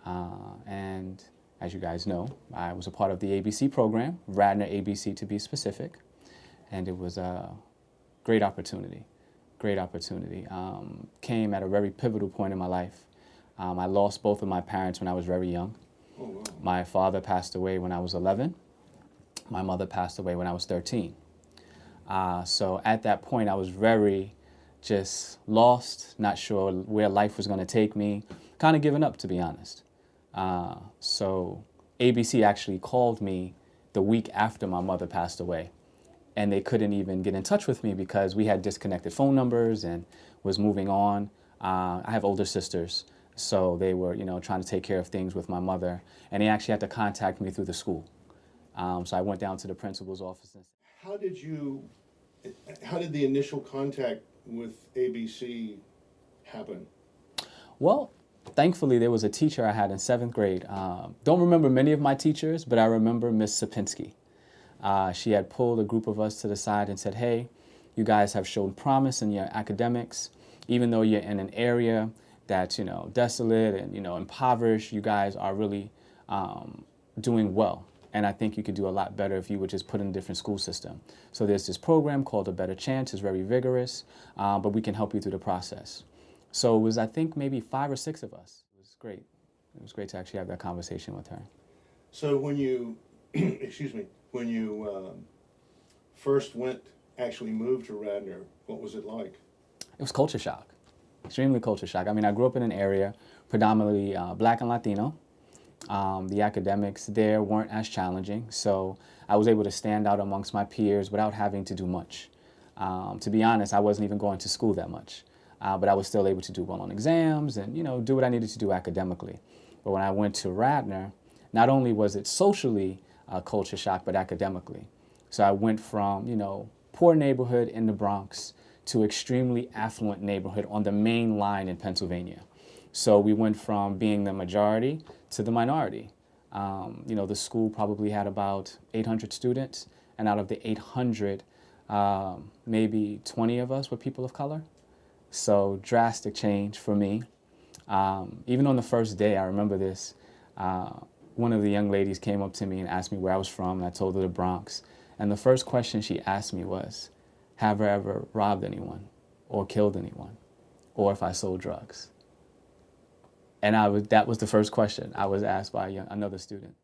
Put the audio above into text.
And as you guys know, I was a part of the ABC program, Radnor ABC to be specific, and it was a great opportunity, great opportunity. Came at a very pivotal point in my life. I lost both of my parents when I was very young. Oh, wow. My father passed away when I was 11. My mother passed away when I was 13. So at that point, I was very just lost, not sure where life was going to take me, kind of giving up, to be honest. So ABC actually called me the week after my mother passed away, and they couldn't even get in touch with me because we had disconnected phone numbers and was moving on. I have older sisters, so they were, trying to take care of things with my mother, and they actually had to contact me through the school. So I went down to the principal's office. How did the initial contact with ABC happen? Well, thankfully, there was a teacher I had in 7th grade. Don't remember many of my teachers, but I remember Miss Sapinski. She had pulled a group of us to the side and said, hey, you guys have shown promise in your academics. Even though you're in an area that's, desolate and, impoverished, you guys are really doing well. And I think you could do a lot better if you would just put in a different school system. So there's this program called A Better Chance. It's very vigorous, but we can help you through the process. So it was, I think, maybe 5 or 6 of us. It was great. It was great to actually have that conversation with her. So when you, when you first actually moved to Radnor, what was it like? It was culture shock, extremely culture shock. I mean, I grew up in an area predominantly Black and Latino. The academics there weren't as challenging, so I was able to stand out amongst my peers without having to do much. To be honest, I wasn't even going to school that much, but I was still able to do well on exams and, do what I needed to do academically. But when I went to Radnor, not only was it socially a culture shock, but academically. So I went from, poor neighborhood in the Bronx to extremely affluent neighborhood on the main line in Pennsylvania. So we went from being the majority to the minority. The school probably had about 800 students, and out of the 800, maybe 20 of us were people of color. So drastic change for me. Even on the first day, I remember this, one of the young ladies came up to me and asked me where I was from, and I told her the Bronx. And the first question she asked me was, have I ever robbed anyone or killed anyone, or if I sold drugs? And that was the first question I was asked by another student.